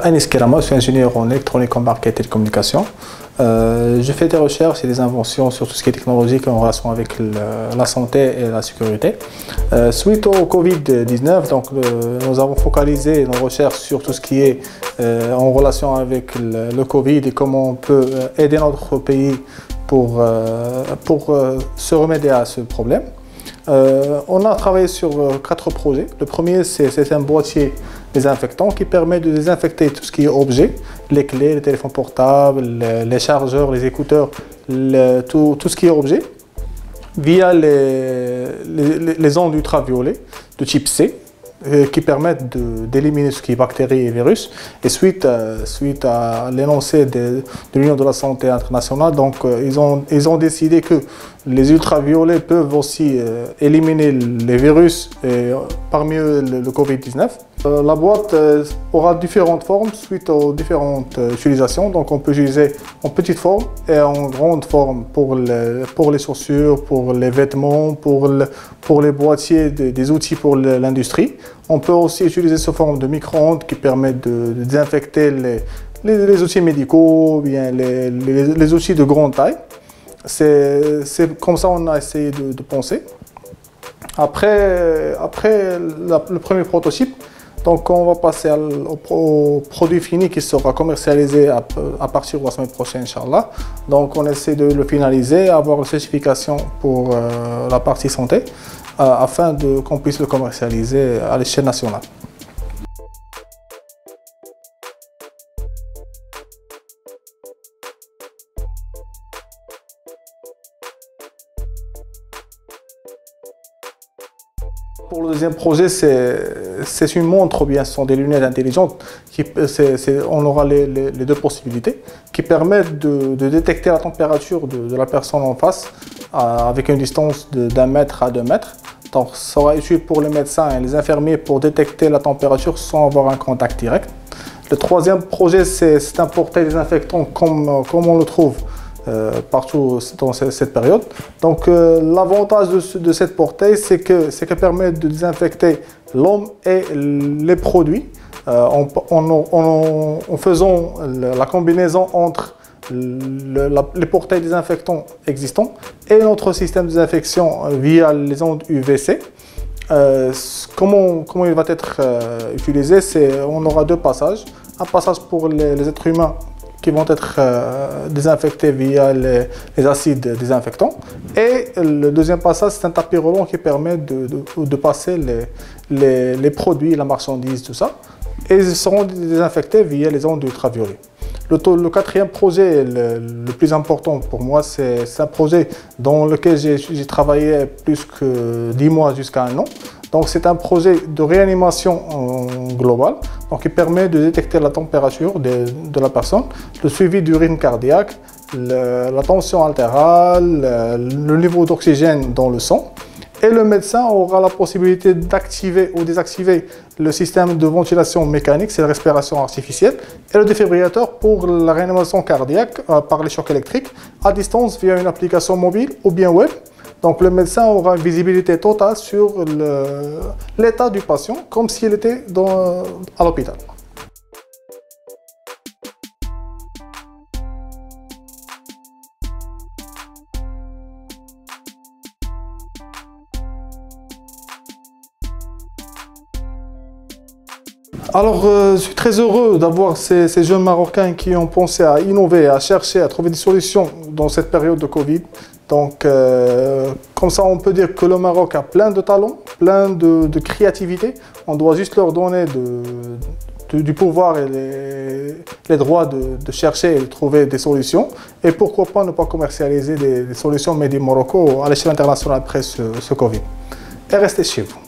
Anis Kerama, je suis ingénieur en électronique, en marketing et télécommunications. Je fais des recherches et des inventions sur tout ce qui est technologique en relation avec la santé et la sécurité. Suite au Covid-19, nous avons focalisé nos recherches sur tout ce qui est en relation avec le Covid et comment on peut aider notre pays pour se remédier à ce problème. On a travaillé sur 4 projets. Le premier, c'est un boîtier désinfectant qui permet de désinfecter tout ce qui est objet, les clés, les téléphones portables, les chargeurs, les écouteurs, tout ce qui est objet, via les ondes ultraviolets de type C, qui permettent d'éliminer ce qui est bactéries et virus. Et suite à l'énoncé de l'Union de la santé internationale, ils ont décidé que les ultraviolets peuvent aussi éliminer les virus, et parmi eux le Covid-19. La boîte aura différentes formes suite aux différentes utilisations. Donc on peut utiliser en petite forme et en grande forme pour les chaussures, pour les vêtements, pour les boîtiers des outils pour l'industrie. On peut aussi utiliser sous forme de micro-ondes qui permettent de désinfecter les outils médicaux, ou bien les outils de grande taille. C'est comme ça qu'on a essayé de penser. Après le premier prototype, donc on va passer au produit fini qui sera commercialisé à partir de la semaine prochaine, Inch'Allah. Donc on essaie de le finaliser, avoir une certification pour la partie santé, afin qu'on puisse le commercialiser à l'échelle nationale. Pour le deuxième projet, c'est une montre, ou bien ce sont des lunettes intelligentes. On aura les deux possibilités qui permettent de détecter la température de la personne en face avec une distance d'1 mètre à 2 mètres. Donc, ça sera utile pour les médecins et les infirmiers pour détecter la température sans avoir un contact direct. Le troisième projet, c'est un portail désinfectant comme on le trouve partout dans cette période. Donc l'avantage de cette portail, c'est qu'elle permet de désinfecter l'homme et les produits en faisant la combinaison entre les portails désinfectants existants et notre système de désinfection via les ondes UVC. Comment il va être utilisé, on aura 2 passages. Un passage pour les êtres humains qui vont être désinfectés via les acides désinfectants. Et le deuxième passage, c'est un tapis roulant qui permet de passer les produits, la marchandise, tout ça. Et ils seront désinfectés via les ondes ultraviolets. Le quatrième projet, le plus important pour moi, c'est un projet dans lequel j'ai travaillé plus que 10 mois jusqu'à 1 an. Donc c'est un projet de réanimation globale, donc il permet de détecter la température de la personne, le suivi du rythme cardiaque, la tension artérielle, le niveau d'oxygène dans le sang. Et le médecin aura la possibilité d'activer ou désactiver le système de ventilation mécanique, c'est la respiration artificielle, et le défibrillateur pour la réanimation cardiaque par les chocs électriques à distance via une application mobile ou bien web. Donc le médecin aura une visibilité totale sur l'état du patient, comme s'il était à l'hôpital. Alors, je suis très heureux d'avoir ces jeunes Marocains qui ont pensé à innover, à chercher, à trouver des solutions dans cette période de Covid. Donc, comme ça, on peut dire que le Maroc a plein de talents, plein de créativité. On doit juste leur donner du pouvoir et les droits de chercher et de trouver des solutions. Et pourquoi pas ne pas commercialiser des solutions made in Morocco à l'échelle internationale après ce Covid. Et restez chez vous.